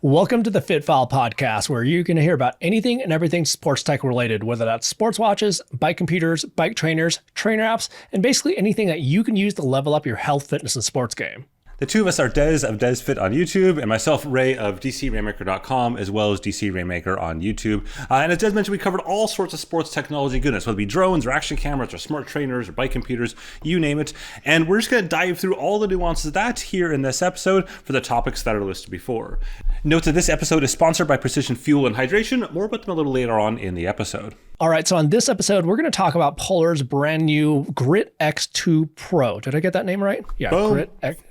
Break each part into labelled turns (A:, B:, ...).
A: Welcome to the FitFile podcast, where you can hear about anything and everything sports tech related, whether that's sports watches, bike computers, bike trainers, trainer apps, and basically anything that you can use to level up your health, fitness, and sports game.
B: The two of us are Des of DesFit on YouTube and myself, Ray of DCRainmaker.com, as well as DC Rainmaker on YouTube. And as Des mentioned, we covered all sorts of sports technology goodness, whether it be drones or action cameras or smart trainers or bike computers, you name it. And we're just going to dive through all the nuances of that here in this episode for the topics that are listed before. Note that this episode is sponsored by Precision Fuel and Hydration. More about them a little later on in the episode.
A: All right, so on this episode, we're going to talk about Polar's brand new Grit X2 Pro. Did I get that name right? Yeah,
B: Boom.
A: Grit X.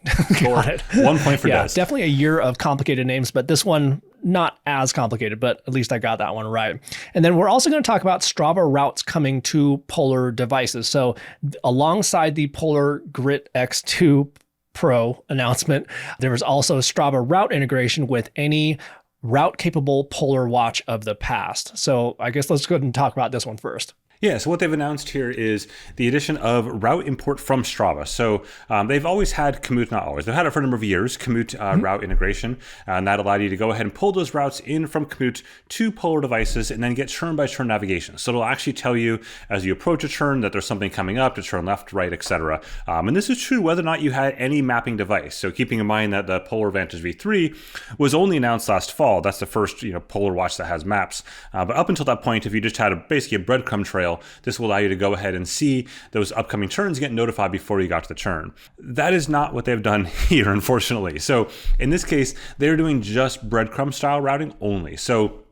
A: Got it.
B: 1 point for Des.
A: Definitely a year of complicated names, but this one not as complicated, but at least I got that one right. And then we're also going to talk about Strava routes coming to Polar devices. So alongside the Polar Grit X2 Pro announcement, there was also Strava route integration with any route-capable Polar watch of the past. So I guess let's go ahead and talk about this one first.
B: Yeah, so what they've announced here is the addition of route import from Strava. So they've always had Komoot, not always, they've had it for a number of years, Komoot route integration, and that allowed you to go ahead and pull those routes in from Komoot to Polar devices and then get turn-by-turn navigation. So it'll actually tell you as you approach a turn that there's something coming up to turn left, right, etc. And this is true whether or not you had any mapping device. So keeping in mind that the Polar Vantage V3 was only announced last fall. That's the first Polar watch that has maps. But up until that point, if you just had basically a breadcrumb trail, this will allow you to go ahead and see those upcoming turns and get notified before you got to the turn. That is not what they've done here, unfortunately. So in this case, they're doing just breadcrumb style routing only. So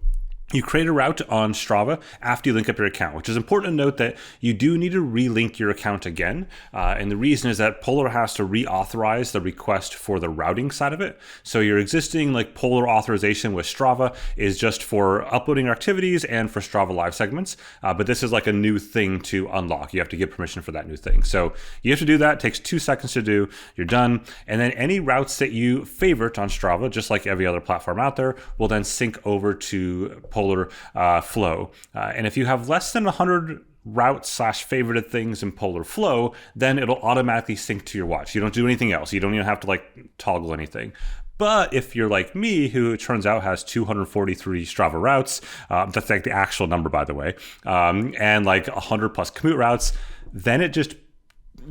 B: you create a route on Strava after you link up your account, which is important to note that you do need to relink your account again. And the reason is that Polar has to reauthorize the request for the routing side of it. So your existing Polar authorization with Strava is just for uploading activities and for Strava live segments. But this is like a new thing to unlock. You have to get permission for that new thing. So you have to do that. It takes 2 seconds to do. You're done. And then any routes that you favorite on Strava, just like every other platform out there, will then sync over to Polar Flow. And if you have less than 100 routes / favorited things in Polar Flow, then it'll automatically sync to your watch. You don't do anything else. You don't even have to toggle anything. But if you're like me, who it turns out has 243 Strava routes, that's the actual number, by the way, and 100 plus Komoot routes, then it just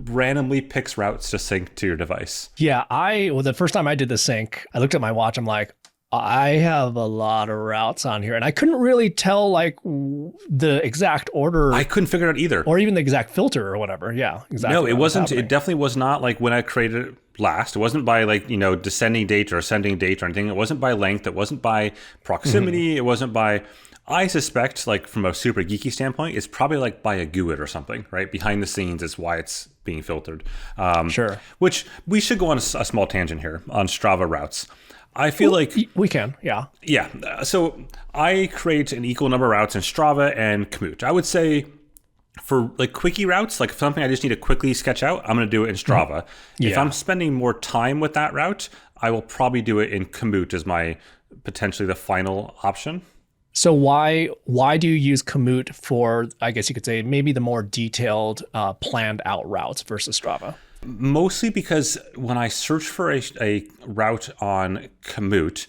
B: randomly picks routes to sync to your device.
A: Yeah, the first time I did the sync, I looked at my watch, I'm like, I have a lot of routes on here, and I couldn't really tell the exact order.
B: I couldn't figure it out either.
A: Or even the exact filter or whatever. Yeah, exactly.
B: No, it wasn't. It definitely was not when I created it last. It wasn't by descending date or ascending date or anything. It wasn't by length. It wasn't by proximity. Mm-hmm. It wasn't by, I suspect, from a super geeky standpoint, it's probably by a GUID or something, right? Behind the scenes is why it's being filtered.
A: Sure.
B: Which we should go on a small tangent here on Strava routes. I feel
A: we can, yeah.
B: Yeah. So I create an equal number of routes in Strava and Komoot. I would say for quickie routes, something I just need to quickly sketch out, I'm going to do it in Strava. Yeah. If I'm spending more time with that route, I will probably do it in Komoot as my potentially the final option.
A: So why do you use Komoot for, I guess you could say, maybe the more detailed planned out routes versus Strava?
B: Mostly because when I search for a route on Komoot,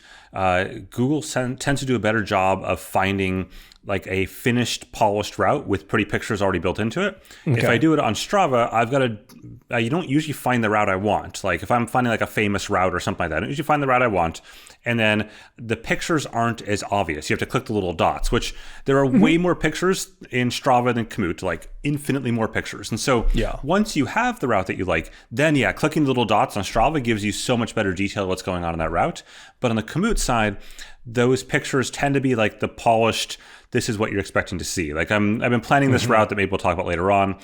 B: Google tends to do a better job of finding a finished, polished route with pretty pictures already built into it. Okay. If I do it on Strava, I've got to, you don't usually find the route I want. If I'm finding a famous route or something like that, I don't usually find the route I want. And then the pictures aren't as obvious. You have to click the little dots, which there are way more pictures in Strava than Komoot, infinitely more pictures. And so once you have the route that you like, then clicking the little dots on Strava gives you so much better detail of what's going on in that route. But on the Komoot side, those pictures tend to be the polished, this is what you're expecting to see. I've been planning this route that maybe we'll talk about later on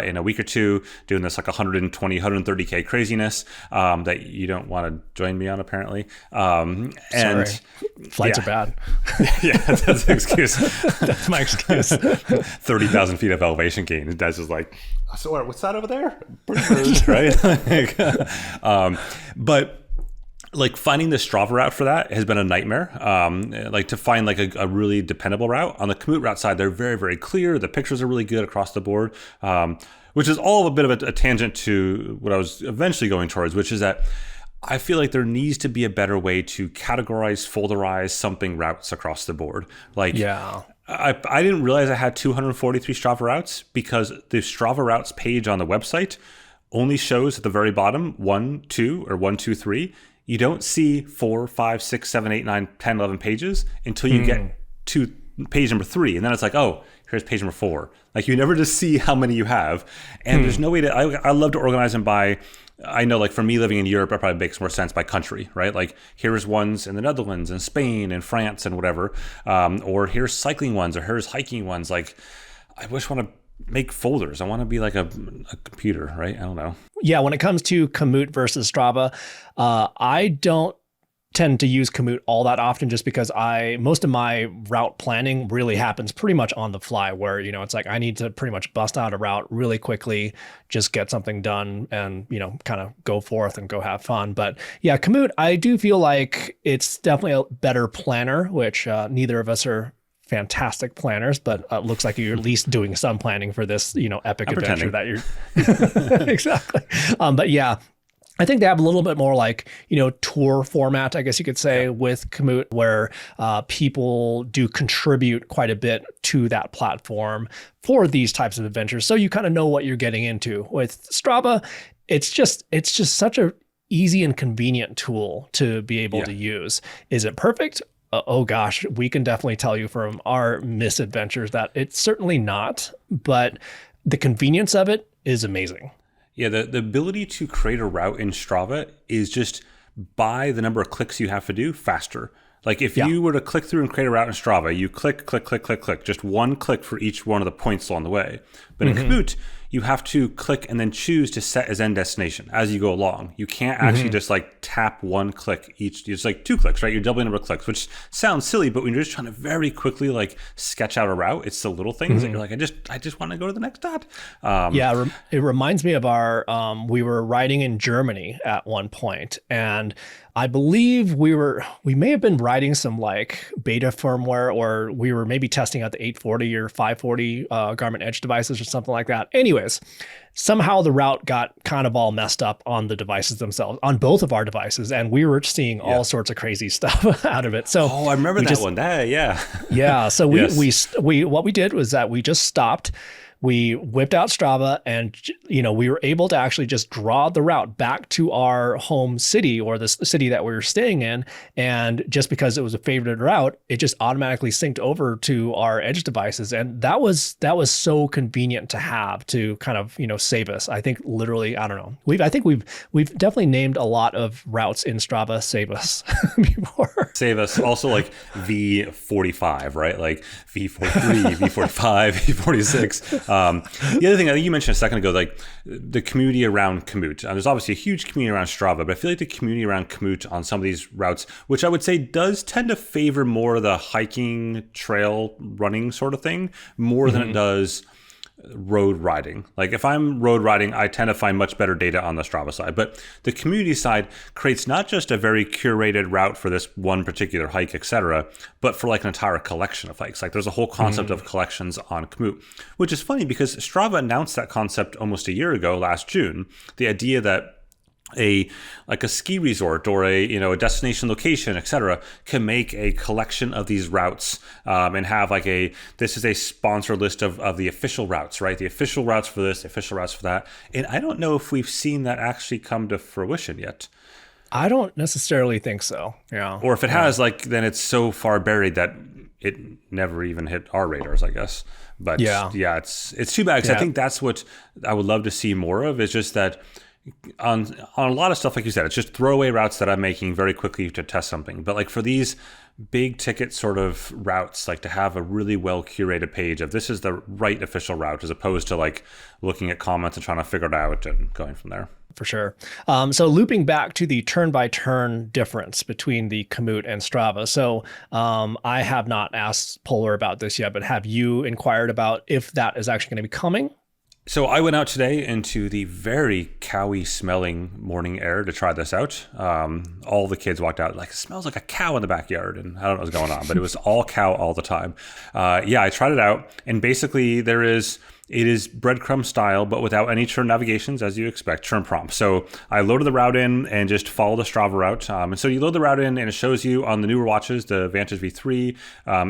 B: in a week or two, doing this 120, 130K craziness that you don't want to join me on, apparently.
A: Sorry. Flights are bad.
B: Yeah, that's an excuse.
A: That's my excuse.
B: 30,000 feet of elevation gain. And Des is so what's that over there? Birds, right? But finding the Strava route for that has been a nightmare. To find a really dependable route. On the Komoot route side, they're very, very clear. The pictures are really good across the board, which is all a bit of a tangent to what I was eventually going towards, which is that I feel like there needs to be a better way to categorize, folderize something routes across the board. Like,
A: Yeah.
B: I didn't realize I had 243 Strava routes because the Strava routes page on the website only shows at the very bottom 1, 2, or 1, 2, 3. You don't see 4, 5, 6, 7, 8, 9, 10, 11 pages until you get to page number 3. And then it's like, oh, here's page number 4. Like, you never just see how many you have. And there's no way to, I love to organize them by, I know, like, for me living in Europe, it probably makes more sense by country, right? Like, here's ones in the Netherlands and Spain and France and whatever. Or here's cycling ones, or here's hiking ones. Like, I just want to make folders. I want to be like a computer, right? I don't know.
A: Yeah, when it comes to Komoot versus Strava, I don't tend to use Komoot all that often just because most of my route planning really happens pretty much on the fly where, it's like I need to pretty much bust out a route really quickly, just get something done and, kind of go forth and go have fun. But yeah, Komoot, I do feel like it's definitely a better planner, which neither of us are fantastic planners, but looks like you're at least doing some planning for this, epic adventure that you're exactly. But yeah, I think they have a little bit more like, tour format, I guess you could say, with Komoot, where people do contribute quite a bit to that platform for these types of adventures. So you kind of know what you're getting into. With Strava, it's just such a easy and convenient tool to be able to use. Is it perfect? Oh gosh, we can definitely tell you from our misadventures that it's certainly not, but the convenience of it is amazing.
B: Yeah, the ability to create a route in Strava is just by the number of clicks you have to do faster. Like if you were to click through and create a route in Strava, you click, just one click for each one of the points along the way. But in Komoot, you have to click and then choose to set as end destination as you go along. You can't actually just like tap one click each. It's like 2 clicks, right? You're doubling the number of clicks, which sounds silly, but when you're just trying to very quickly like sketch out a route, it's the little things that you're like, I just want to go to the next dot.
A: It reminds me of our, we were riding in Germany at one point, and I believe we may have been riding some like beta firmware, or we were maybe testing out the 840 or 540 Garmin Edge devices or something like that. Anyways, somehow the route got kind of all messed up on the devices themselves, on both of our devices, and we were seeing all sorts of crazy stuff out of it. So
B: I remember that one.
A: Yeah. So we what we did was that we just stopped. We whipped out Strava and, we were able to actually just draw the route back to our home city or the city that we were staying in. And just because it was a favorite route, it just automatically synced over to our Edge devices. And that was so convenient to have to kind of, save us. I think literally, I don't know. I think we've definitely named a lot of routes in Strava Save Us before.
B: Save Us. Also like V45, right? Like V43, V45, V46. The other thing I think you mentioned a second ago, like the community around Komoot. There's obviously a huge community around Strava, but I feel like the community around Komoot on some of these routes, which I would say does tend to favor more the hiking, trail running sort of thing, more than it does road riding. Like if I'm road riding, I tend to find much better data on the Strava side, but the community side creates not just a very curated route for this one particular hike, etc., but for like an entire collection of hikes. Like there's a whole concept of collections on Komoot, which is funny because Strava announced that concept almost a year ago, last June. The idea that a ski resort or a destination location, etc., can make a collection of these routes and have like this is a sponsored list of the official routes, right? The official routes for this, the official routes for that. And I don't know if we've seen that actually come to fruition yet.
A: I don't necessarily think so. Yeah.
B: Or if it has, then it's so far buried that it never even hit our radars, I guess. But it's too bad because I think that's what I would love to see more of, is just that on a lot of stuff, like you said, it's just throwaway routes that I'm making very quickly to test something. But like for these big ticket sort of routes, like to have a really well curated page of this is the right official route, as opposed to like looking at comments and trying to figure it out and going from there.
A: For sure. So looping back to the turn-by-turn difference between the Komoot and Strava. So I have not asked Polar about this yet, but have you inquired about if that is actually going to be coming?
B: So I went out today into the very cowy smelling morning air to try this out. All the kids walked out like, it smells like a cow in the backyard. And I don't know what's going on, but it was all cow all the time. I tried it out. And basically It is breadcrumb style, but without any churn navigations, as you expect, churn prompts. So I loaded the route in and just followed the Strava route. And so you load the route in and it shows you on the newer watches, the Vantage V3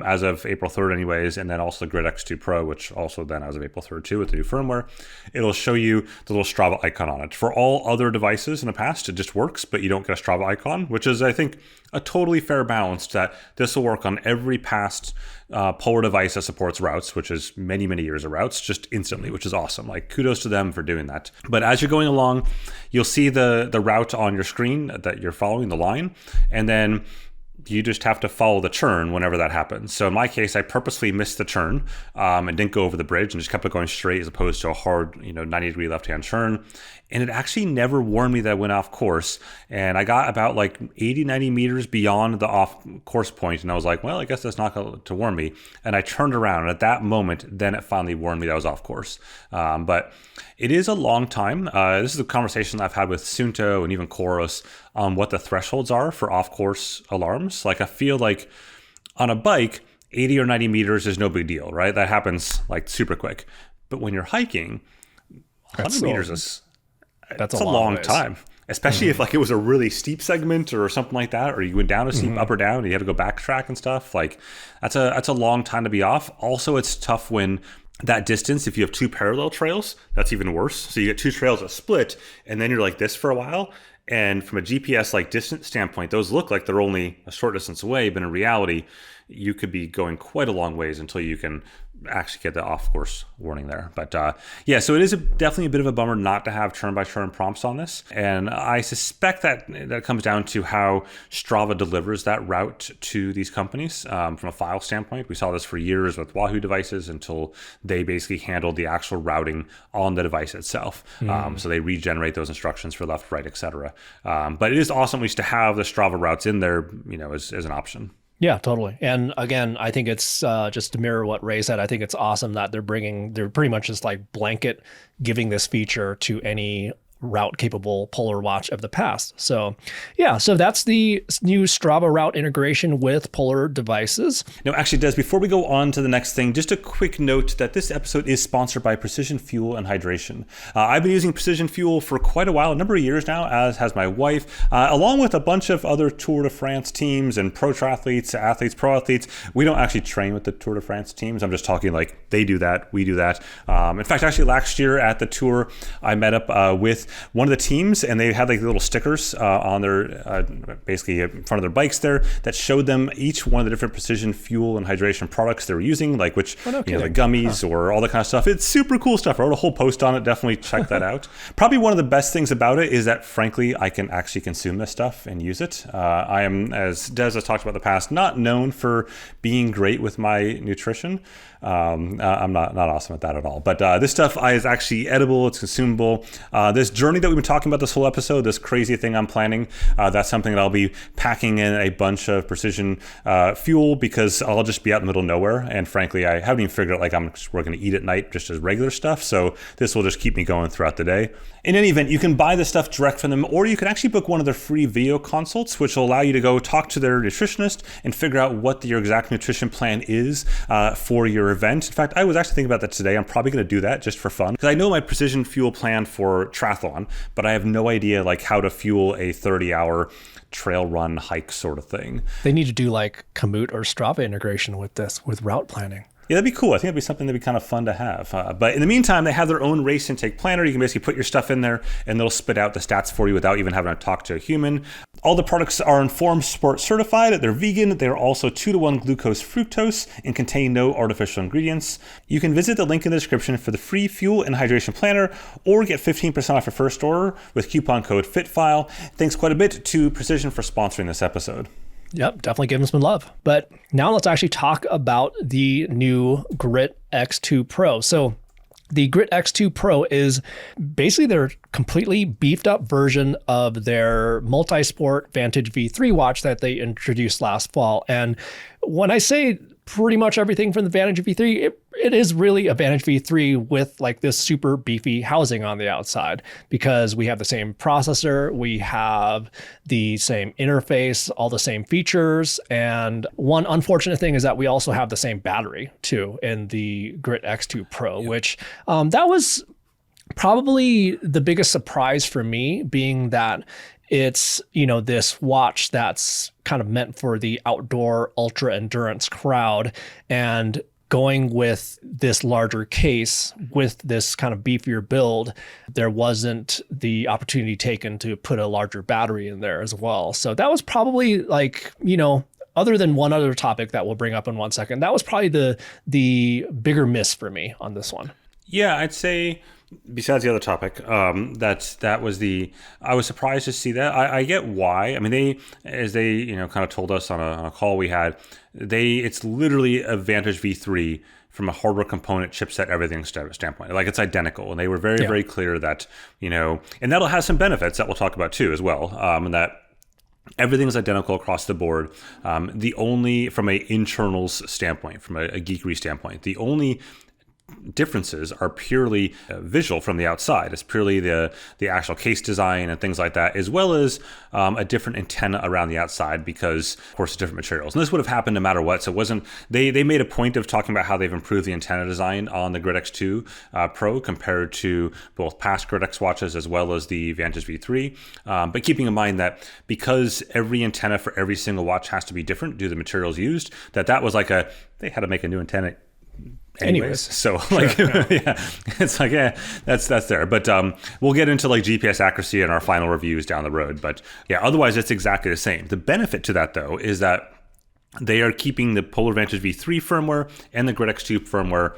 B: as of April 3rd anyways, and then also the Grid X2 Pro, which also then as of April 3rd too with the new firmware. It'll show you the little Strava icon on it. For all other devices in the past, it just works, but you don't get a Strava icon, which is, I think, a totally fair balance that this will work on every past Polar device that supports routes, which is many, many years of routes, just instantly, which is awesome. Like, kudos to them for doing that. But as you're going along, you'll see the route on your screen that you're following, the line, and then you just have to follow the churn whenever that happens. So in my case, I purposely missed the churn and didn't go over the bridge and just kept it going straight as opposed to a hard, 90-degree left-hand churn. And it actually never warned me that I went off course. And I got about like 80, 90 meters beyond the off course point. And I was like, well, I guess that's not going to warn me. And I turned around. And at that moment, then it finally warned me that I was off course. But it is a long time. This is a conversation I've had with Suunto and even COROS on what the thresholds are for off-course alarms. Like, I feel like on a bike, 80 or 90 meters is no big deal, right? That happens like super quick. But when you're hiking, 100 meters is that's a long time. Especially if like it was a really steep segment or something like that, or you went down a steep up or down and you had to go backtrack and stuff. Like that's a long time to be off. Also, it's tough when that distance, if you have two parallel trails, that's even worse. So you get two trails that split and then you're like this for a while. And from a GPS like distance standpoint, those look like they're only a short distance away, but in reality, you could be going quite a long ways until you can actually get the off-course warning there. But yeah, so it is definitely a bit of a bummer not to have turn-by-turn prompts on this. And I suspect that comes down to how Strava delivers that route to these companies from a file standpoint. We saw this for years with Wahoo devices until they basically handled the actual routing on the device itself. So they regenerate those instructions for left, right, etc. But it is awesome at least to have the Strava routes in there, as an option.
A: Yeah, totally. And again, I think it's just to mirror what Ray said, I think it's awesome that they're pretty much just like blanket giving this feature to any route capable Polar watch of the past. So yeah, so that's the new Strava route integration with Polar devices.
B: No, actually, Des, before we go on to the next thing, just a quick note that this episode is sponsored by Precision Fuel and Hydration. I've been using Precision Fuel for quite a while, a number of years now, as has my wife, along with a bunch of other Tour de France teams and pro triathletes, athletes, pro athletes. We don't actually train with the Tour de France teams. I'm just talking like they do that, we do that. In fact, actually last year at the Tour, I met up with one of the teams, and they had like little stickers on their basically in front of their bikes there that showed them each one of the different Precision Fuel and Hydration products they were using, like which the gummies or all that kind of stuff. It's super cool stuff. I wrote a whole post on it. Definitely check that out. Probably one of the best things about it is that frankly I can actually consume this stuff and use it. I am, as Des has talked about in the past, not known for being great with my nutrition. I'm not awesome at that at all. But this stuff is actually edible. It's consumable. This journey that we've been talking about this whole episode, this crazy thing I'm planning, that's something that I'll be packing in a bunch of Precision Fuel because I'll just be out in the middle of nowhere. And frankly, I haven't even figured out like we're going to eat at night just as regular stuff. So this will just keep me going throughout the day. In any event, you can buy this stuff direct from them, or you can actually book one of their free video consults, which will allow you to go talk to their nutritionist and figure out what your exact nutrition plan is for your event. In fact, I was actually thinking about that today. I'm probably going to do that just for fun because I know my Precision Fuel plan for triathlon, but I have no idea like how to fuel a 30-hour trail run hike sort of thing.
A: They need to do like Komoot or Strava integration with this, with route planning.
B: Yeah, that'd be cool. I think that'd be something that'd be kind of fun to have. But in the meantime, they have their own race intake planner. You can basically put your stuff in there and they'll spit out the stats for you without even having to talk to a human. All the products are Informed Sport certified. They're vegan. They're also 2-to-1 glucose fructose and contain no artificial ingredients. You can visit the link in the description for the free fuel and hydration planner or get 15% off your first order with coupon code FITFILE. Thanks quite a bit to Precision for sponsoring this episode.
A: Yep, definitely give them some love. But now let's actually talk about the new Grit X2 Pro. So the Grit X2 Pro is basically their completely beefed up version of their multi-sport Vantage V3 watch that they introduced last fall. And when I say pretty much everything from the Vantage V3, it is really a Vantage V3 with like this super beefy housing on the outside, because we have the same processor, we have the same interface, all the same features. And one unfortunate thing is that we also have the same battery too in the Grit X2 Pro, which that was probably the biggest surprise for me, being that it's, this watch that's kind of meant for the outdoor ultra endurance crowd, and going with this larger case with this kind of beefier build, there wasn't the opportunity taken to put a larger battery in there as well. So that was probably like, other than one other topic that we'll bring up in 1 second, that was probably the bigger miss for me on this one.
B: Yeah, I'd say besides the other topic, that was I was surprised to see that. I get why. I mean, they kind of told us on a call we had, it's literally a Vantage V3 from a hardware component, chipset, everything standpoint. Like, it's identical. And they were very, very clear that, and that'll have some benefits that we'll talk about too as well. And that everything's identical across the board. The only, from a internals standpoint, from a geekery standpoint, the only differences are purely visual from the outside. It's purely the actual case design and things like that, as well as a different antenna around the outside, because of course it's different materials. And this would have happened no matter what. So it wasn't, they made a point of talking about how they've improved the antenna design on the Grit X2 Pro compared to both past Grit X watches as well as the Vantage V3. But keeping in mind that because every antenna for every single watch has to be different due to the materials used, that was like they had to make a new antenna anyways. So like, yeah, it's like, that's there. But we'll get into like GPS accuracy in our final reviews down the road. But yeah, otherwise it's exactly the same. The benefit to that though is that they are keeping the Polar Vantage V3 firmware and the Grit X2 firmware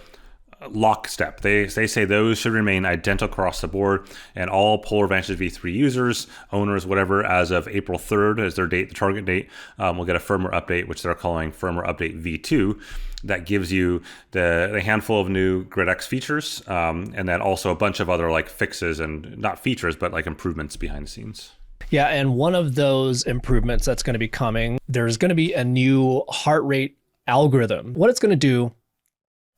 B: lockstep. They say those should remain identical across the board, and all Polar Vantage V3 users, owners, whatever, as of April 3rd as their date, the target date, will get a firmware update, which they're calling firmware update V2. That gives you the handful of new Grit X features, and then also a bunch of other like fixes, and not features, but like improvements behind the scenes.
A: Yeah, and one of those improvements that's going to be coming, there's going to be a new heart rate algorithm. What it's going to do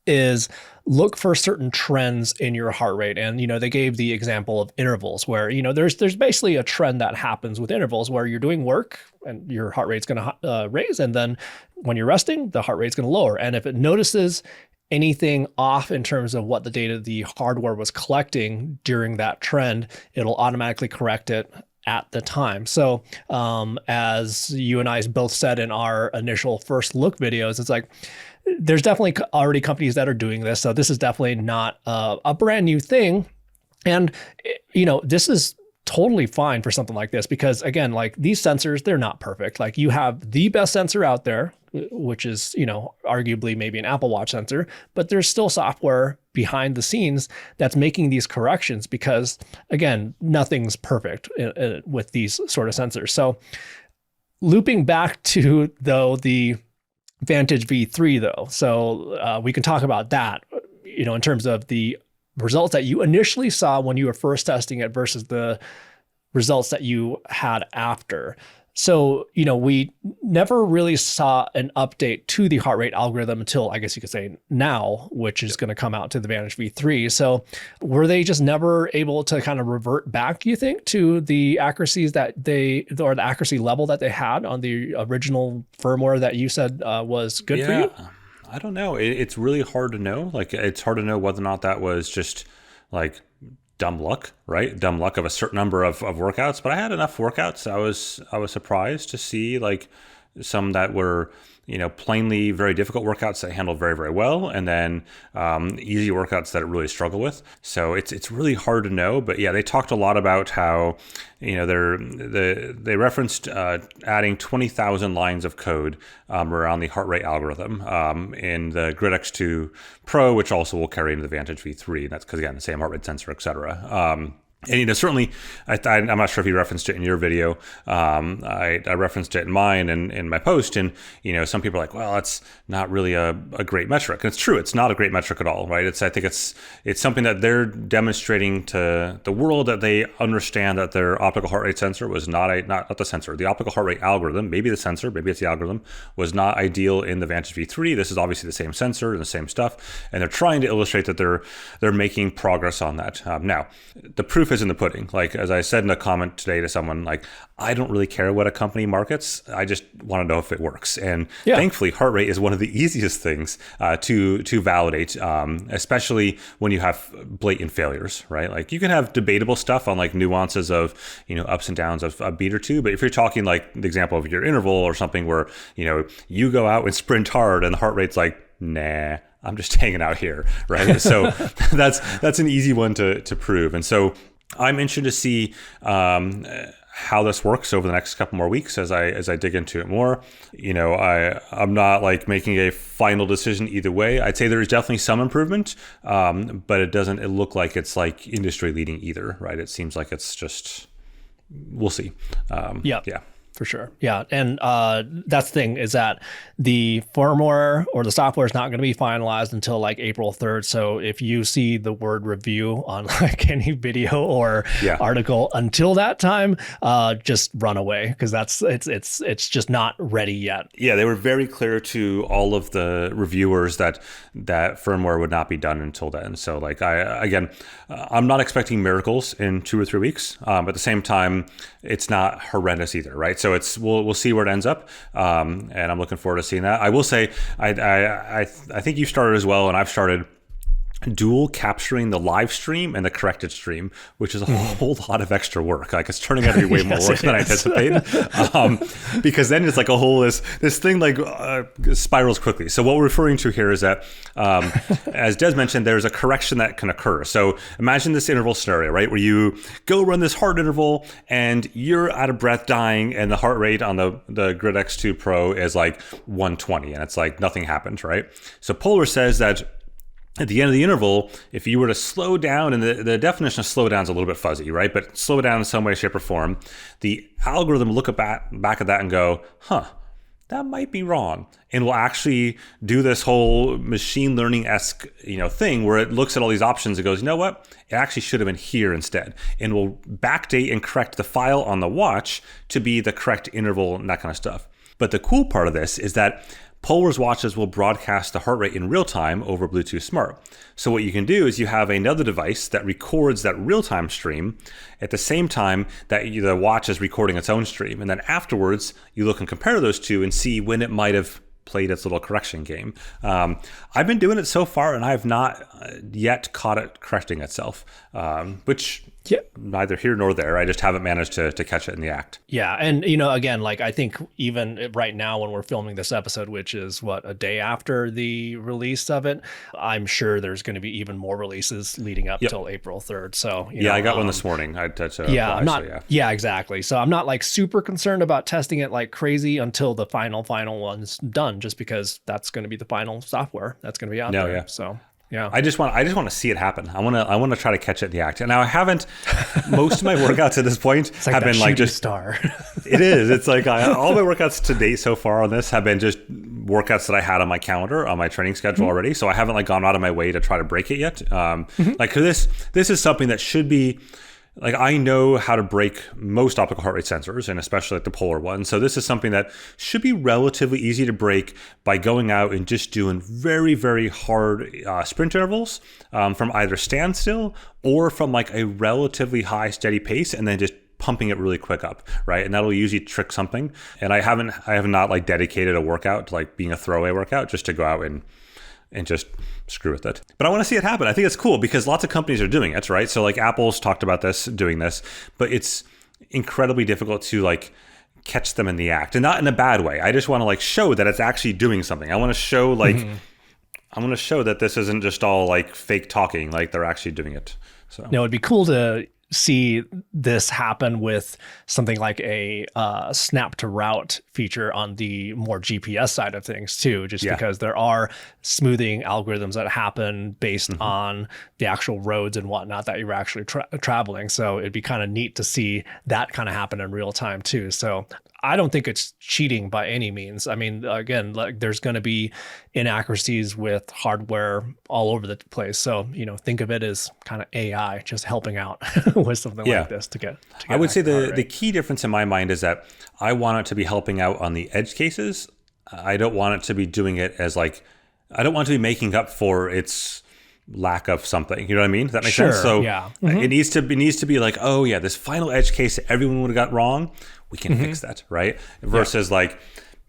A: is look for certain trends in your heart rate. And, they gave the example of intervals where, there's basically a trend that happens with intervals where you're doing work and your heart rate's going to raise. And then when you're resting, the heart rate's going to lower. And if it notices anything off in terms of what the data the hardware was collecting during that trend, it'll automatically correct it at the time. So as you and I both said in our initial first look videos, it's like, there's definitely already companies that are doing this. So this is definitely not a brand new thing. And, this is totally fine for something like this, because again, like these sensors, they're not perfect. Like you have the best sensor out there, which is, arguably maybe an Apple Watch sensor, but there's still software behind the scenes that's making these corrections, because again, nothing's perfect with these sort of sensors. So looping back to the Vantage V3 though. So we can talk about that, in terms of the results that you initially saw when you were first testing it versus the results that you had after. So, we never really saw an update to the heart rate algorithm until, I guess you could say now, which is going to come out to the Vantage V3. So were they just never able to kind of revert back, you think, to the accuracies or the accuracy level that they had on the original firmware that you said was good for you?
B: I don't know. It's really hard to know. Like, it's hard to know whether or not that was just like dumb luck, right? Dumb luck of a certain number of workouts. But I had enough workouts. I was surprised to see like some that were, plainly very difficult workouts that I handled very, very well, and then easy workouts that I really struggle with. So it's really hard to know. But yeah, they talked a lot about how, they referenced adding 20,000 lines of code around the heart rate algorithm in the Grit X2 Pro, which also will carry into the Vantage V3. That's because, again, the same heart rate sensor, et cetera. And certainly, I'm not sure if you referenced it in your video. I referenced it in mine and in my post. And some people are like, "Well, that's not really a great metric." And it's true; it's not a great metric at all, right? I think it's something that they're demonstrating to the world that they understand that their optical heart rate sensor was not the sensor, the optical heart rate algorithm. Maybe the sensor, maybe it's the algorithm, was not ideal in the Vantage V3. This is obviously the same sensor and the same stuff, and they're trying to illustrate that they're making progress on that. Now, the proof is in the pudding. Like, as I said in a comment today to someone, like, I don't really care what a company markets. I just want to know if it works. And thankfully, heart rate is one of the easiest things to validate, especially when you have blatant failures, right? Like, you can have debatable stuff on like nuances of, ups and downs of a beat or two. But if you're talking like the example of your interval or something where, you go out and sprint hard and the heart rate's like, nah, I'm just hanging out here, right? So that's an easy one to prove. And so I'm interested to see how this works over the next couple more weeks as I dig into it more. I'm not like making a final decision either way. I'd say there's definitely some improvement, but it doesn't look like it's like industry leading either, right? It seems like it's just, we'll see. Yeah.
A: For sure. Yeah. And that's the thing, is that the firmware or the software is not going to be finalized until like April 3rd. So if you see the word review on like any video or article until that time, just run away, because it's just not ready yet.
B: Yeah, they were very clear to all of the reviewers that firmware would not be done until then. So like I'm not expecting miracles in 2 or 3 weeks. At the same time, it's not horrendous either, right? So we'll see where it ends up, and I'm looking forward to seeing that. I will say I think you started as well, and I've started dual capturing the live stream and the corrected stream, which is a whole lot of extra work. Like, it's turning out to be way more work than I anticipated, because then it's like a whole this thing like spirals quickly. So what we're referring to here is that, as Des mentioned, there's a correction that can occur. So imagine this interval scenario, right, where you go run this hard interval and you're out of breath, dying, and the heart rate on the Grid X2 Pro is like 120, and it's like nothing happened, right? So Polar says that at the end of the interval, if you were to slow down, and the definition of slow down is a little bit fuzzy, right? But slow down in some way, shape, or form, the algorithm will look back at that and go, that might be wrong. And will actually do this whole machine learning-esque, thing where it looks at all these options and goes, you know what? It actually should have been here instead. And will backdate and correct the file on the watch to be the correct interval and that kind of stuff. But the cool part of this is that Polar's watches will broadcast the heart rate in real time over Bluetooth Smart. So what you can do is you have another device that records that real-time stream at the same time that the watch is recording its own stream. And then afterwards, you look and compare those two and see when it might have played its little correction game. I've been doing it so far, and I have not yet caught it correcting itself, which neither here nor there. I just haven't managed to catch it in the act.
A: Yeah. And, again, like, I think even right now when we're filming this episode, which is a day after the release of it, I'm sure there's going to be even more releases leading up till April 3rd. So,
B: I got one this morning.
A: Exactly. So I'm not like super concerned about testing it like crazy until the final one's done, just because that's going to be the final software that's going to be out there. So. Yeah, I just want to see it happen. I want to try to catch it in the act. And now I haven't. Most of my workouts at this point have been like just star.
B: It is. It's like all my workouts to date so far on this have been just workouts that I had on my calendar on my training schedule already. So I haven't like gone out of my way to try to break it yet. Like this is something that should be. Like, I know how to break most optical heart rate sensors, and especially like the Polar one. So this is something that should be relatively easy to break by going out and just doing very, very hard sprint intervals from either standstill or from like a relatively high steady pace, and then just pumping it really quick up, right? And that'll usually trick something. And I have not like dedicated a workout to like being a throwaway workout just to go out and just screw with it. But I want to see it happen. I think it's cool because lots of companies are doing it, right? So like Apple's talked about doing this, but it's incredibly difficult to like catch them in the act, and not in a bad way. I just want to like show that it's actually doing something. I want to show like, I want to show that this isn't just all like fake talking, like they're actually doing it. So
A: no, it'd be cool to see this happen with something like a snap to route feature on the more GPS side of things too, just because there are smoothing algorithms that happen based on the actual roads and whatnot that you're actually traveling. So it'd be kind of neat to see that kind of happen in real time too. So I don't think it's cheating by any means. I mean, again, like there's going to be inaccuracies with hardware all over the place. So, think of it as kind of AI just helping out with something like this to get
B: I would say the key difference in my mind is that I want it to be helping out on the edge cases. I don't want it to be doing it as I don't want it to be making up for its lack of something. You know what I mean? Does that make sense? So it needs to be like, oh yeah, this final edge case that everyone would have got wrong, we can fix that, right? Versus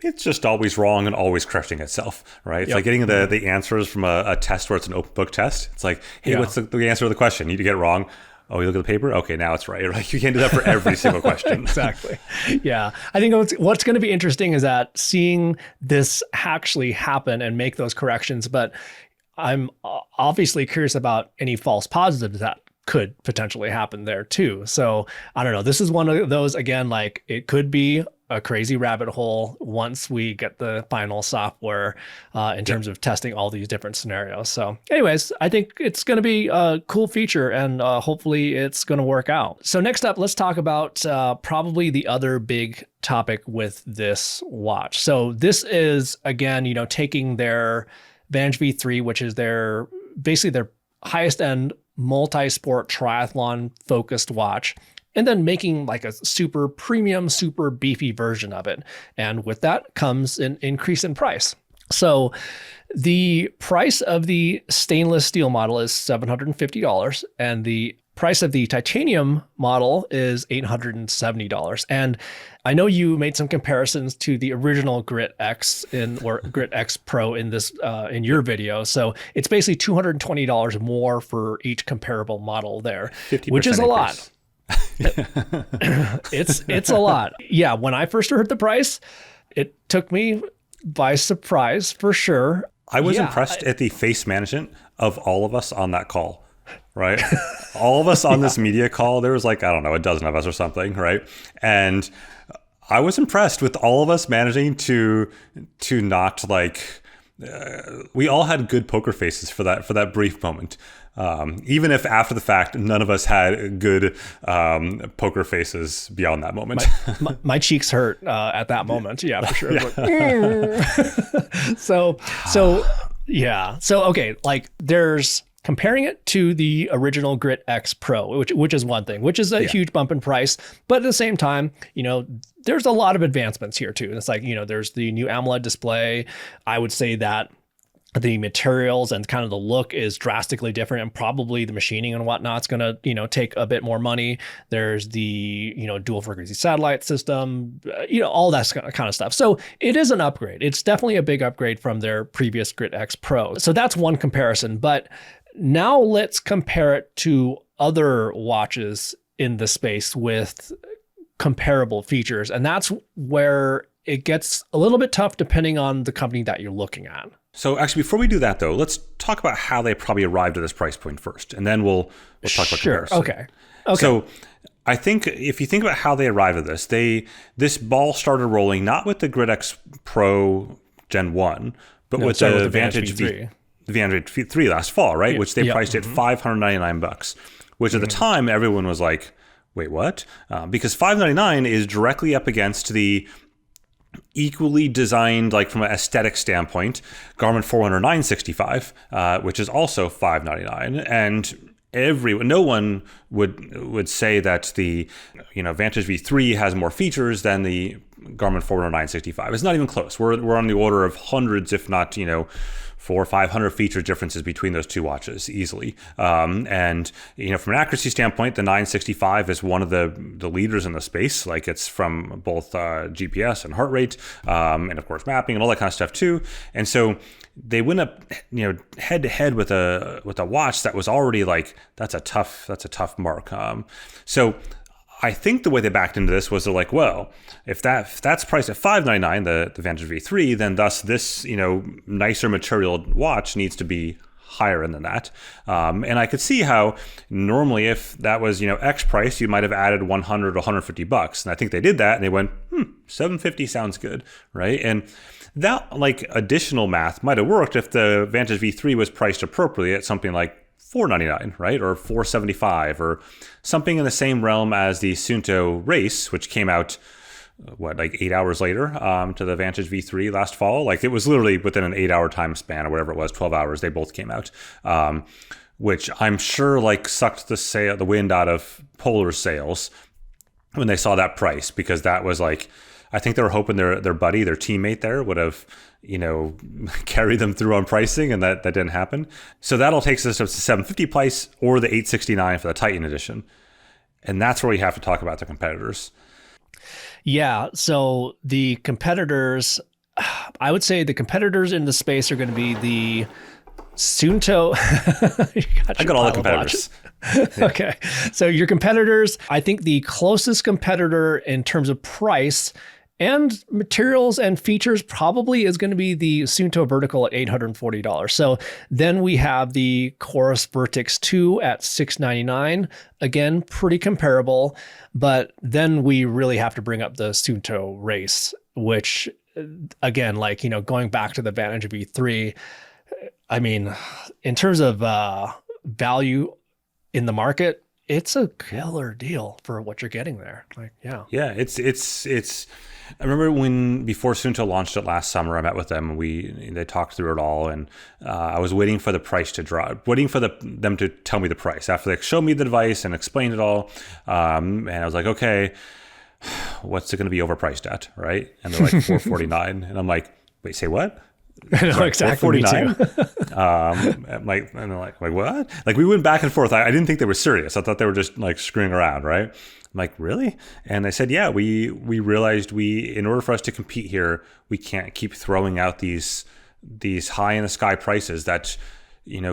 B: it's just always wrong and always correcting itself, right? It's like getting the answers from a test where it's an open book test. It's like, hey, what's the answer to the question? You get it wrong. Oh, you look at the paper? Okay, now it's right. Right? You can't do that for every single question.
A: Exactly. Yeah. I think what's going to be interesting is that seeing this actually happen and make those corrections, but I'm obviously curious about any false positives that could potentially happen there too. So I don't know. This is one of those, again, like it could be a crazy rabbit hole once we get the final software in terms of testing all these different scenarios. So anyways, I think it's going to be a cool feature and hopefully it's going to work out. So next up, let's talk about probably the other big topic with this watch. So this is, again, taking their Vantage V3, which is basically their highest end multi-sport triathlon focused watch, and then making like a super premium, super beefy version of it. And with that comes an increase in price. So the price of the stainless steel model is $750, and the price of the titanium model is $870. And I know you made some comparisons to the original Grit X or Grit X Pro in this in your video. So it's basically $220 more for each comparable model there, which is a lot. It's a lot. Yeah, when I first heard the price, it took me by surprise for sure.
B: I was impressed at the face management of all of us on that call. Right? All of us on this media call, there was a dozen of us or something, right? And I was impressed with all of us managing to not we all had good poker faces for that brief moment. Even if after the fact, none of us had good poker faces beyond that moment.
A: My cheeks hurt at that moment. Yeah, for sure. So, okay, there's comparing it to the original Grit X Pro, which is one thing, which is a huge bump in price. But at the same time, there's a lot of advancements here too. And it's there's the new AMOLED display. I would say that the materials and kind of the look is drastically different, and probably the machining and whatnot's going to, take a bit more money. There's the, dual frequency satellite system, all that kind of stuff. So it is an upgrade. It's definitely a big upgrade from their previous Grit X Pro. So that's one comparison. But now let's compare it to other watches in the space with comparable features. And that's where it gets a little bit tough depending on the company that you're looking at.
B: So actually, before we do that though, let's talk about how they probably arrived at this price point first, and then we'll talk about comparison.
A: Okay.
B: So I think if you think about how they arrived at this ball started rolling not with the Grit X Pro Gen 1, but with the Vantage V3. The Vantage V3 last fall, right? Which they priced at $599, which at the time everyone was like, wait, what? Because $599 is directly up against the equally designed, from an aesthetic standpoint, Garmin Forerunner 965, which is also $599. And no one would say that the Vantage V3 has more features than the Garmin Forerunner 965. It's not even close. We're on the order of hundreds, if not 400 or 500 feature differences between those two watches easily. And from an accuracy standpoint, the 965 is one of the leaders in the space. It's from both GPS and heart rate, and of course mapping and all that kind of stuff too. And so they went up, head to head with a watch that was already that's a tough mark. So I think the way they backed into this was they're like, well, if that's priced at $599, the Vantage V3, then thus this nicer material watch needs to be higher end than that. And I could see how normally if that was, X price, you might have added 100 or $150. And I think they did that and they went, $750 sounds good, right? And that like additional math might have worked if the Vantage V3 was priced appropriately at something like $499, right? Or $475 or something in the same realm as the Suunto Race, which came out like 8 hours later to the Vantage V3 last fall. Like it was literally within an 8-hour time span or whatever it was, 12 hours, they both came out, which I'm sure like sucked the wind out of Polar's sales when they saw that price, because that was like, I think they were hoping their buddy, their teammate there would have, carried them through on pricing, and that didn't happen. So that'll take us to the $750 price or the $869 for the Titan edition. And that's where we have to talk about the competitors.
A: Yeah. So the competitors, I would say the competitors in the space are going to be the Suunto.
B: I got all the competitors.
A: Okay. So your competitors, I think the closest competitor in terms of price and materials and features probably is going to be the Suunto Vertical at $840. So then we have the COROS Vertix 2 at $699. Again, pretty comparable. But then we really have to bring up the Suunto Race, which again, like, going back to the Vantage V3, I mean, in terms of value in the market, it's a killer deal for what you're getting there. Like, yeah.
B: Yeah, it's I remember before Suunto launched it last summer, I met with them and they talked through it all, and I was waiting for the price to drop, waiting for them to tell me the price after they showed me the device and explained it all. And I was like, okay, what's it going to be overpriced at, right? And they're like $449, and I'm like, wait, say what?
A: I know, exactly.
B: $449. And they're like, what? Like we went back and forth. I didn't think they were serious. I thought they were just like screwing around, right? I'm like, really? And they said, yeah, we realized in order for us to compete here, we can't keep throwing out these high in the sky prices that,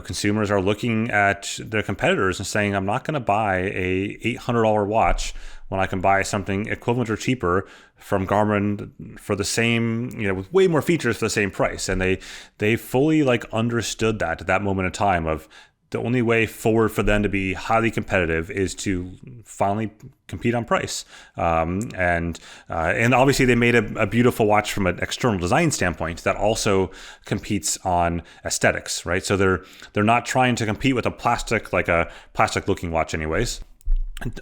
B: consumers are looking at their competitors and saying, I'm not going to buy a $800 watch when I can buy something equivalent or cheaper from Garmin for the same, with way more features for the same price. And they fully like understood that at that moment in time of the only way forward for them to be highly competitive is to finally compete on price. And obviously they made a beautiful watch from an external design standpoint that also competes on aesthetics, right? So they're not trying to compete with a plastic looking watch anyways,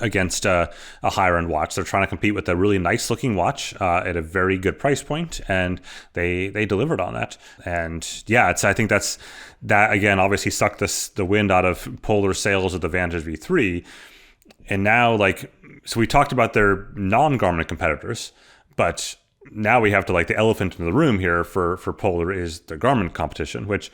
B: against a higher end watch. They're trying to compete with a really nice looking watch at a very good price point, and they delivered on that. And yeah, I think that again obviously sucked the wind out of Polar sales of the Vantage V3. And now so we talked about their non-Garmin competitors, but now we have to the elephant in the room here for Polar is the Garmin competition, which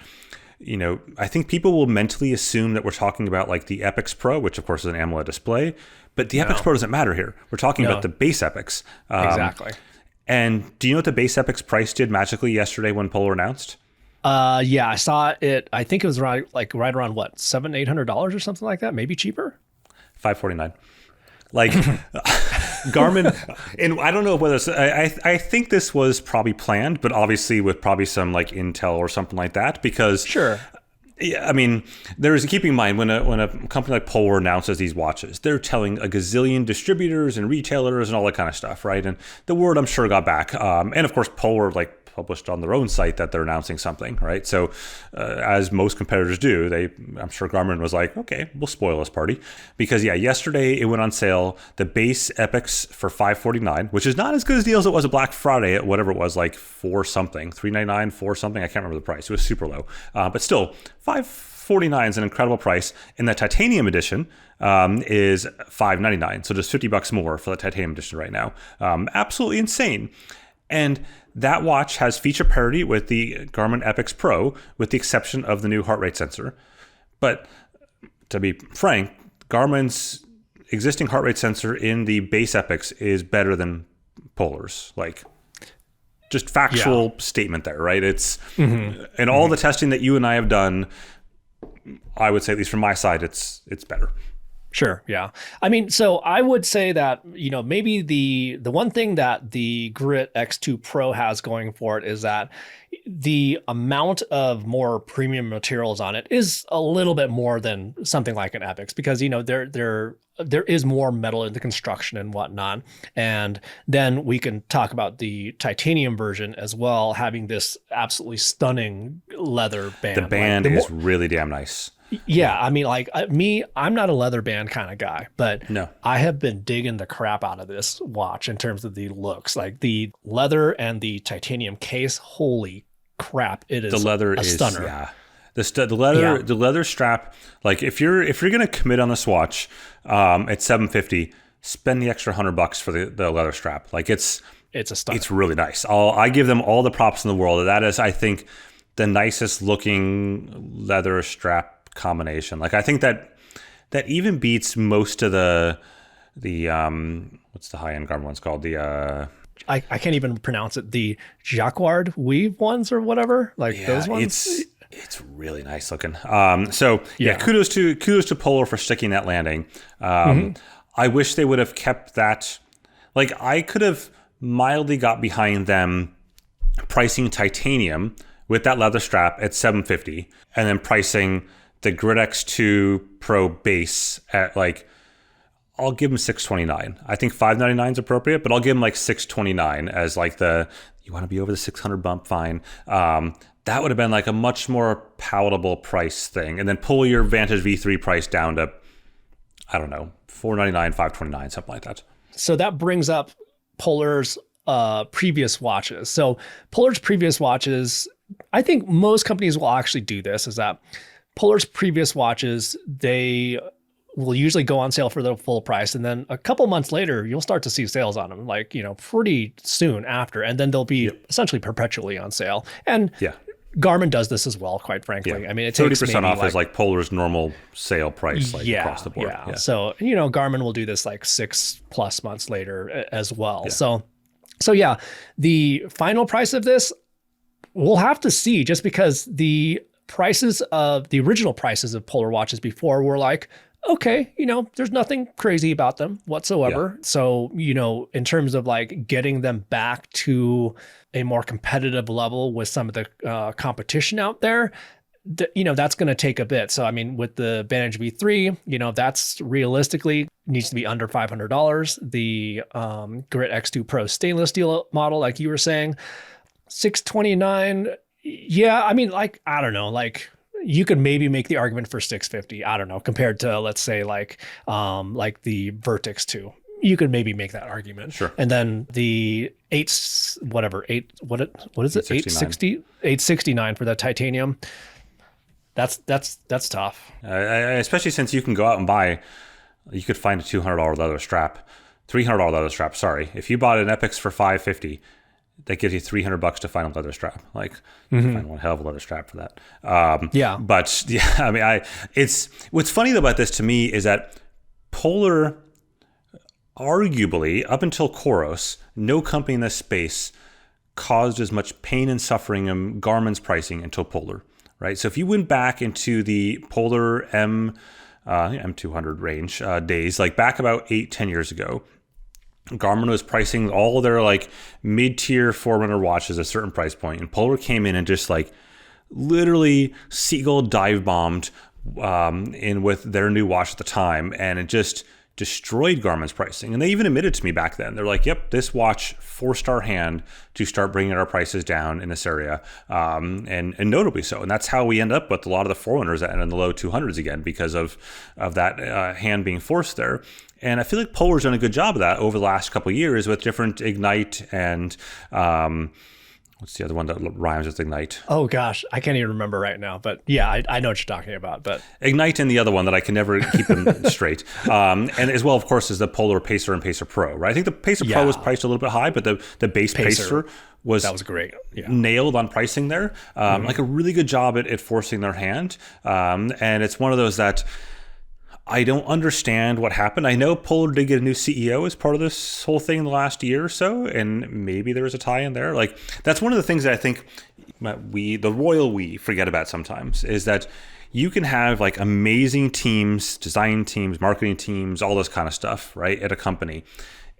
B: I think people will mentally assume that we're talking about the Epix Pro, which of course is an AMOLED display, but the Epix Pro doesn't matter here. We're talking about the base Epix.
A: Exactly.
B: And do you know what the base Epix price did magically yesterday when Polar announced?
A: Yeah, I saw it. I think it was right around what, $700-800 or something like that, maybe cheaper.
B: $549. Garmin, and I don't know whether I think this was probably planned, but obviously with probably some intel or something like that, because
A: sure.
B: Yeah, I mean, keeping in mind when a company like Polar announces these watches, they're telling a gazillion distributors and retailers and all that kind of stuff, right? And the word I'm sure got back, and of course Polar published on their own site that they're announcing something, right? So as most competitors do, I'm sure Garmin was like, okay, we'll spoil this party, because yesterday it went on sale, the base Epix for $549, which is not as good as deal as it was a Black Friday at whatever it was, $4 something, $399, $4 something. I can't remember the price. It was super low, but still $549 is an incredible price. And the titanium edition is $599, so just $50 more for the titanium edition right now. Absolutely insane. And that watch has feature parity with the Garmin Epix Pro, with the exception of the new heart rate sensor. But to be frank, Garmin's existing heart rate sensor in the base Epix is better than Polar's. Just factual statement there, right? It's and all the testing that you and I have done, I would say, at least from my side, it's better.
A: Sure. Yeah. I mean, so I would say that, maybe the one thing that the Grit X2 Pro has going for it is that the amount of more premium materials on it is a little bit more than something like an Epix because, there is more metal in the construction and whatnot. And then we can talk about the titanium version as well, having this absolutely stunning leather band.
B: The band is really damn nice.
A: Yeah, I mean, I'm not a leather band kind of guy, but
B: No.
A: I have been digging the crap out of this watch in terms of the looks. Like the leather and the titanium case, holy crap, it is
B: The leather
A: a
B: is
A: stunner.
B: yeah. The leather strap. Like if you're gonna commit on this watch, at $750, spend the extra $100 for the leather strap. Like it's
A: a stunner.
B: It's really nice. I give them all the props in the world. That is, I think, the nicest looking leather strap combination. Like I think that even beats most of the what's the high end Garmin ones called?
A: I can't even pronounce it. The Jacquard weave ones or whatever, those ones.
B: It's really nice looking. So kudos to Polar for sticking that landing. I wish they would have kept that. Like I could have mildly got behind them pricing titanium with that leather strap at $750, and then pricing the Grit X2 Pro base at I'll give them $629. I think $599 is appropriate, but I'll give them $629 as you want to be over the 600 bump, fine. That would have been a much more palatable price thing, and then pull your Vantage V3 price down to, I don't know, $499, $529, something like that.
A: So that brings up Polar's previous watches. So Polar's previous watches, I think most companies will actually do this, is that Polar's previous watches, they will usually go on sale for the full price. And then a couple months later, you'll start to see sales on them, pretty soon after. And then they'll be essentially perpetually on sale. And Garmin does this as well, quite frankly. I mean, it takes
B: 30% off is Polar's normal sale price across the board.
A: Yeah. So, Garmin will do this 6+ months later as well.
B: Yeah.
A: So yeah, the final price of this, we'll have to see, just because the original prices of Polar watches before were okay, there's nothing crazy about them whatsoever. Yeah. So, in terms of getting them back to a more competitive level with some of the competition out there, that's going to take a bit. So, I mean, with the Vantage V3, that's realistically needs to be under $500. The Grit X2 Pro stainless steel model, like you were saying, $629. Yeah, I mean, I don't know, you could maybe make the argument for $650. I don't know, compared to, let's say, the Vertex 2. You could maybe make that argument.
B: Sure.
A: And then the 869 for the titanium. That's tough.
B: Especially since you can go out and you could find a $200 leather strap, $300 leather strap. Sorry, if you bought an Epix for $550. That gives you $300 to find a leather strap. Find one hell of a leather strap for that. But yeah, I mean, it's what's funny about this to me is that Polar, arguably up until COROS, no company in this space caused as much pain and suffering in Garmin's pricing until Polar, right? So if you went back into the Polar M200 range days, back about 8-10 years ago, Garmin was pricing all their mid-tier Forerunner watches at a certain price point, and Polar came in and just literally seagull dive bombed in with their new watch at the time, and it just destroyed Garmin's pricing. And they even admitted to me back then, they're yep, this watch forced our hand to start bringing our prices down in this area, and notably so. And that's how we end up with a lot of the Forerunners that end in the low 200s again, because of that hand being forced there. And I feel like Polar's done a good job of that over the last couple of years with different Ignite and what's the other one that rhymes with Ignite?
A: Oh gosh, I can't even remember right now. But yeah, I know what you're talking about. But
B: Ignite and the other one that I can never keep them straight. And as well, of course, is the Polar Pacer and Pacer Pro, right? I think the Pacer Pro was priced a little bit high, but the base Pacer was
A: great. Yeah.
B: Nailed on pricing there. A really good job at forcing their hand. And it's one of those that I don't understand what happened. I know Polar did get a new CEO as part of this whole thing in the last year or so, and maybe there was a tie in there. That's one of the things that I think the royal we forget about sometimes, is that you can have like amazing teams, design teams, marketing teams, all this kind of stuff, right, at a company.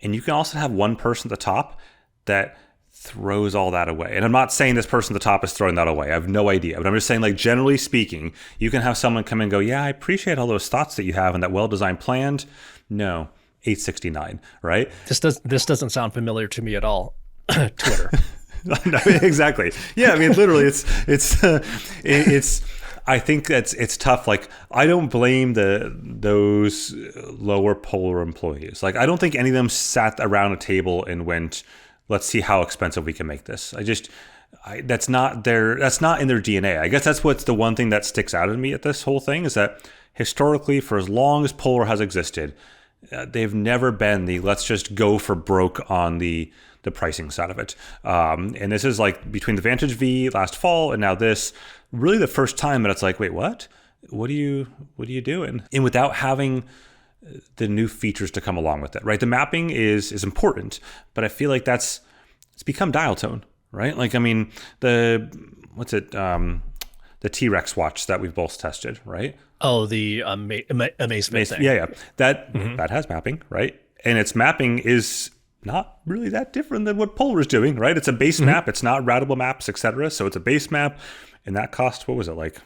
B: And you can also have one person at the top that throws all that away. And I'm not saying this person at the top is throwing that away. I have no idea. But I'm just saying, like, generally speaking, you can have someone come in and go, yeah, I appreciate all those thoughts that you have and that well-designed planned. No, 869, right?
A: This doesn't sound familiar to me at all. Twitter.
B: No, exactly. Yeah, I mean, literally, it's. I think it's tough. Like, I don't blame those lower polar employees. Like, I don't think any of them sat around a table and went, let's see how expensive we can make this. That's not in their DNA. I guess that's what's the one thing that sticks out of me at this whole thing is that historically, for as long as Polar has existed, they've never been the let's just go for broke on the pricing side of it. And this is like between the Vantage V last fall and now this, really the first time that it's like, wait, what? What are you doing? And without having the new features to come along with it, right? The mapping is important, but I feel like it's become dial tone, right? Like, I mean, the T-Rex watch that we've both tested, right?
A: Oh, the Amazfit thing.
B: Yeah. That has mapping, right? And its mapping is not really that different than what Polar is doing, right? It's a base map. It's not routable maps, etc. So it's a base map, and that cost, what was it, like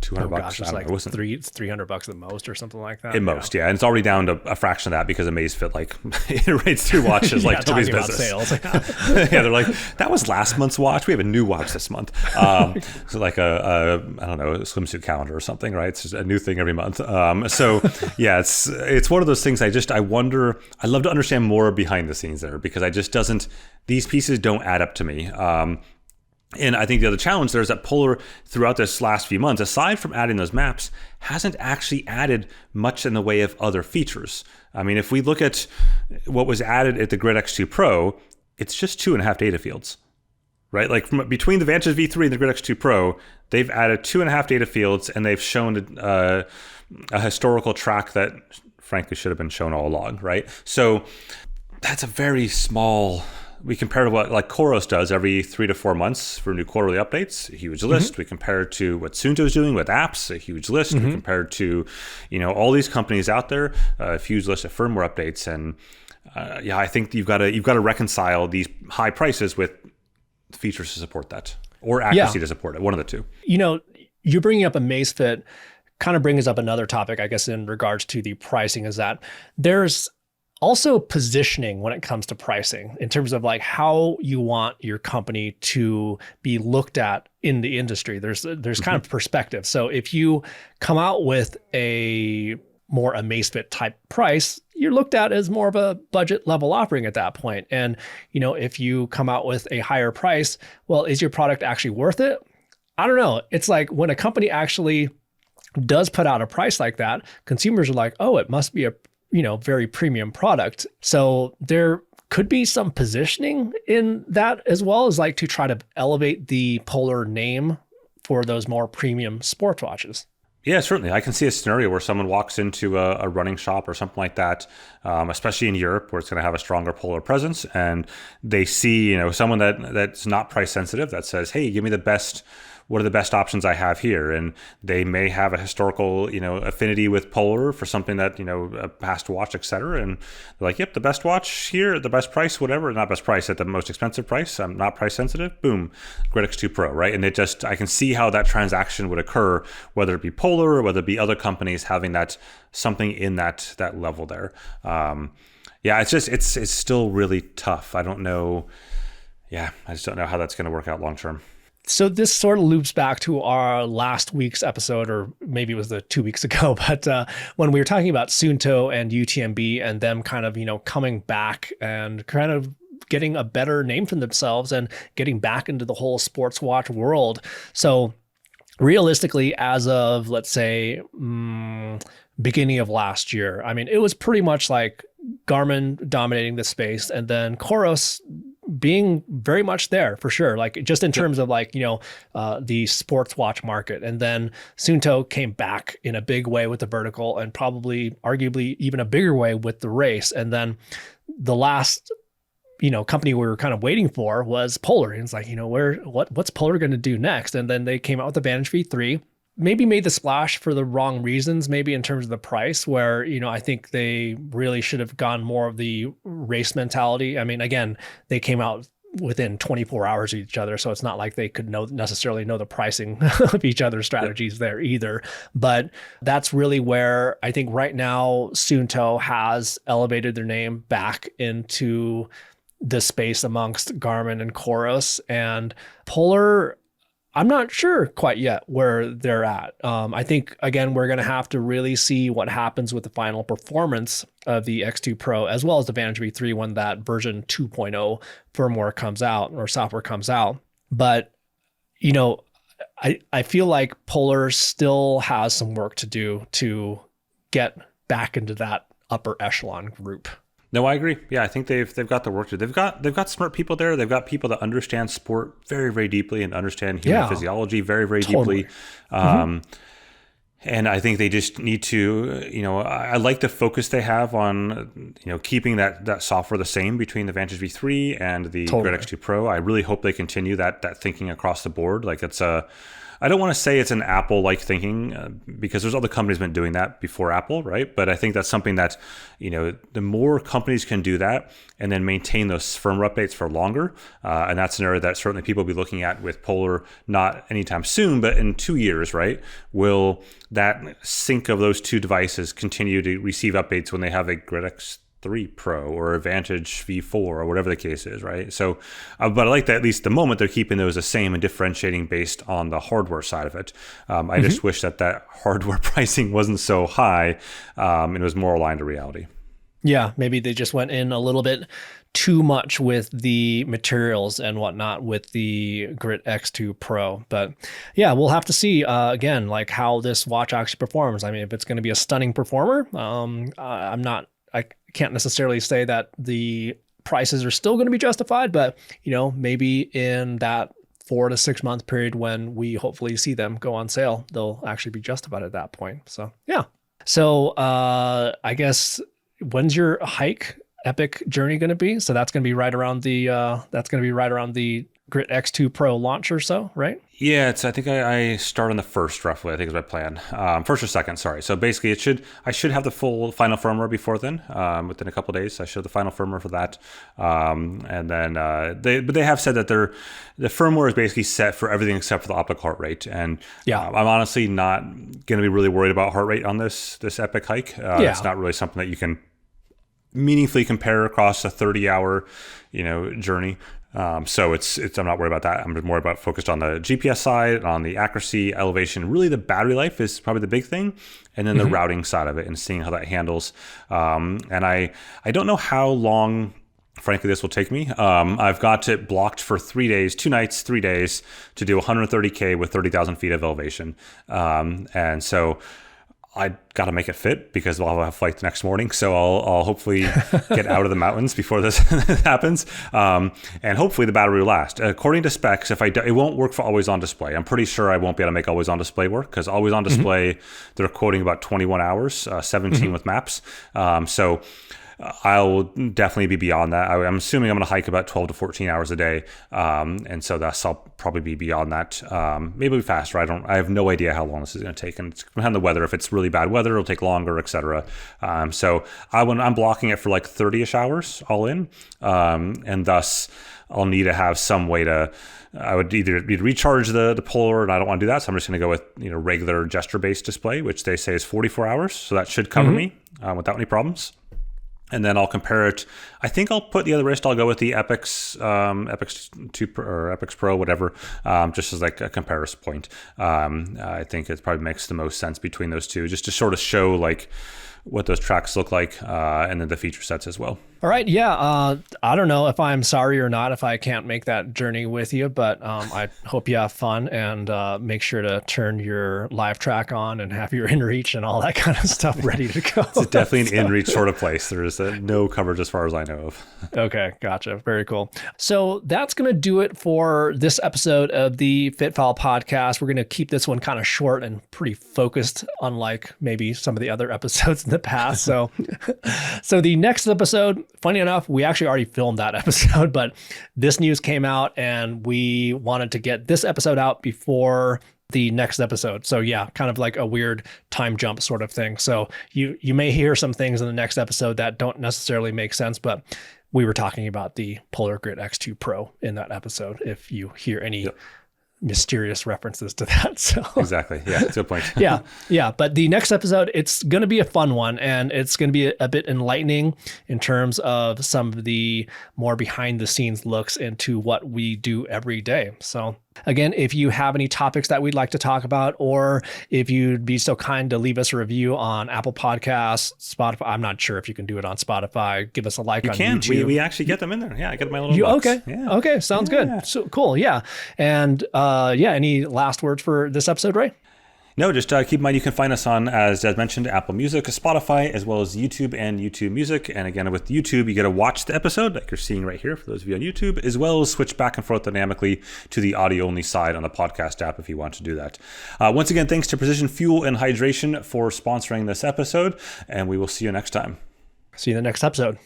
B: $200?
A: Gosh, it's like $300 at the most or something like that.
B: At most, yeah. And it's already down to a fraction of that because Amazfit like iterates through watches like nobody's business.
A: Sales.
B: Yeah, they're like, that was last month's watch. We have a new watch this month. So like a I don't know, a swimsuit calendar or something, right? It's just a new thing every month. So yeah, it's one of those things. I wonder. I'd love to understand more behind the scenes there because these pieces don't add up to me. And I think the other challenge there is that Polar, throughout this last few months, aside from adding those maps, hasn't actually added much in the way of other features. I mean, if we look at what was added at the Grid X2 Pro, it's just 2.5 data fields, right? Like between the Vantage V3 and the Grid X2 Pro, they've added 2.5 data fields, and they've shown a historical track that, frankly, should have been shown all along, right? So that's a very small. We compare to what like COROS does every 3 to 4 months for new quarterly updates, a huge list. We compare it to what Suunto is doing with apps, a huge list. We compare it to, all these companies out there, a huge list of firmware updates. And I think you've got to reconcile these high prices with features to support that or accuracy to support it. One of the two.
A: You're bringing up Amazfit kind of brings up another topic, I guess, in regards to the pricing is that there's also positioning when it comes to pricing in terms of like how you want your company to be looked at in the industry. There's kind of perspective. So if you come out with a more Amazfit type price, you're looked at as more of a budget level offering at that point. And, if you come out with a higher price, well, is your product actually worth it? I don't know. It's like when a company actually does put out a price like that, consumers are like, oh, it must be a very premium product. So there could be some positioning in that as well as like to try to elevate the Polar name for those more premium sports watches.
B: Yeah, certainly. I can see a scenario where someone walks into a running shop or something like that, especially in Europe where it's going to have a stronger Polar presence. And they see, someone that's not price sensitive that says, hey, give me what are the best options I have here? And they may have a historical, affinity with Polar for something that, a past watch, et cetera. And they're like, yep, the best watch here at the best price, whatever, not best price, at the most expensive price. I'm not price sensitive. Boom, Grid X2 Pro, right? And I can see how that transaction would occur, whether it be Polar or whether it be other companies having that something in that level there. It's still really tough. I don't know. Yeah, I just don't know how that's going to work out long term.
A: So this sort of loops back to our last week's episode, or maybe it was 2 weeks ago, but when we were talking about Suunto and UTMB and them kind of, coming back and kind of getting a better name for themselves and getting back into the whole sports watch world. So realistically, as of, let's say, beginning of last year, I mean, it was pretty much like Garmin dominating the space and then COROS being very much there for sure, like just in terms of like, the sports watch market. And then Suunto came back in a big way with the vertical and probably arguably even a bigger way with the race. And then the last, company we were kind of waiting for was Polar. And it's like, what's Polar going to do next? And then they came out with the Vantage V3. maybe made the splash for the wrong reasons, maybe in terms of the price, where, I think they really should have gone more of the race mentality. I mean, again, they came out within 24 hours of each other, so it's not like they could necessarily know the pricing of each other's strategies there either. But that's really where I think right now Suunto has elevated their name back into the space amongst Garmin and COROS, and Polar, I'm not sure quite yet where they're at. I think, again, we're going to have to really see what happens with the final performance of the X2 Pro, as well as the Vantage V3 when that version 2.0 firmware comes out or software comes out. But, I feel like Polar still has some work to do to get back into that upper echelon group.
B: No, I agree. Yeah, I think they've got the work to do. They've got smart people there. They've got people that understand sport very, very deeply and understand human physiology very, very deeply. And I think they just need to, I like the focus they have on, keeping that software the same between the Vantage V3 and the Grid X2 Pro. I really hope they continue that thinking across the board. Like I don't want to say it's an Apple-like thinking because there's other companies been doing that before Apple, right? But I think that's something that, the more companies can do that and then maintain those firmware updates for longer, and that's an area that certainly people will be looking at with Polar, not anytime soon, but in 2 years, right? Will that sync of those two devices continue to receive updates when they have a Grid X3 Pro or a Vantage V4 or whatever the case is, right? So, but I like that at least the moment they're keeping those the same and differentiating based on the hardware side of it. I just wish that hardware pricing wasn't so high and it was more aligned to reality.
A: Yeah, maybe they just went in a little bit too much with the materials and whatnot with the Grid X2 Pro. But yeah, we'll have to see again, like how this watch actually performs. I mean, if it's going to be a stunning performer, I can't necessarily say that the prices are still going to be justified, but maybe in that 4 to 6 month period when we hopefully see them go on sale, they'll actually be justified at that point. So yeah. So I guess when's your hike epic journey going to be? So that's going to be right around the Grid X2 Pro launch or so, right?
B: Yeah, I think I start on the first roughly, I think is my plan. First or second, sorry. So basically I should have the full final firmware before then, within a couple of days. I should have the final firmware for that. And then they have said that the firmware is basically set for everything except for the optical heart rate. And I'm honestly not going to be really worried about heart rate on this epic hike. It's not really something that you can meaningfully compare across a 30-hour, journey. So I'm not worried about that. I'm more focused on the GPS side, on the accuracy, elevation. Really, the battery life is probably the big thing, and then the routing side of it and seeing how that handles. And I don't know how long, frankly, this will take me. I've got it blocked for 3 days, 2 nights, 3 days to do 130K with 30,000 feet of elevation. And so I got to make it fit because I'll have a flight the next morning. So I'll hopefully get out of the mountains before this happens. And hopefully the battery will last. According to specs, it won't work for always on display. I'm pretty sure I won't be able to make always on display work because always on display, they're quoting about 21 hours, 17 with maps. So I'll definitely be beyond that. I'm assuming I'm going to hike about 12 to 14 hours a day. And so I'll probably be beyond that. Maybe it'll be faster. I have no idea how long this is going to take. And it's going to depend on the weather. If it's really bad weather, it'll take longer, etc. So I'm blocking it for like 30-ish hours all in. And thus I'll need to have some way to, I would either recharge the Polar, and I don't want to do that. So I'm just going to go with regular gesture-based display, which they say is 44 hours. So that should cover me without any problems. And then I'll compare it. I think I'll put the other wrist. I'll go with the Epix 2 Pro, or Epix Pro, whatever, just as like a comparison point. I think it probably makes the most sense between those two, just to sort of show like what those tracks look like, and then the feature sets as well.
A: All right. Yeah. I don't know if I'm sorry or not if I can't make that journey with you, but I hope you have fun, and make sure to turn your live track on and have your inReach and all that kind of stuff ready to go.
B: It's definitely an inReach sort of place. There is no coverage as far as I know of.
A: Okay. Gotcha. Very cool. So that's going to do it for this episode of the FitFile podcast. We're going to keep this one kind of short and pretty focused, unlike maybe some of the other episodes in the past. So the next episode, funny enough, we actually already filmed that episode, but this news came out and we wanted to get this episode out before the next episode. So yeah, kind of like a weird time jump sort of thing. So you may hear some things in the next episode that don't necessarily make sense, but we were talking about the Polar Grid X2 Pro in that episode, if you hear any mysterious references to that. So
B: exactly. Yeah, that's a good point.
A: yeah. But the next episode, it's going to be a fun one, and it's going to be a bit enlightening in terms of some of the more behind the scenes looks into what we do every day. So again, if you have any topics that we'd like to talk about, or if you'd be so kind to leave us a review on Apple Podcasts, Spotify. I'm not sure if you can do it on Spotify. Give us a like on YouTube.
B: We actually get them in there. Yeah, I get my little box.
A: Okay.
B: Yeah.
A: Okay. Sounds good. So cool. Yeah. And any last words for this episode, Ray?
B: No, just keep in mind you can find us on, as mentioned, Apple Music, Spotify, as well as YouTube and YouTube Music. And again, with YouTube, you get to watch the episode like you're seeing right here for those of you on YouTube, as well as switch back and forth dynamically to the audio-only side on the podcast app if you want to do that. Once again, thanks to Precision Fuel and Hydration for sponsoring this episode, and we will see you next time.
A: See you in the next episode.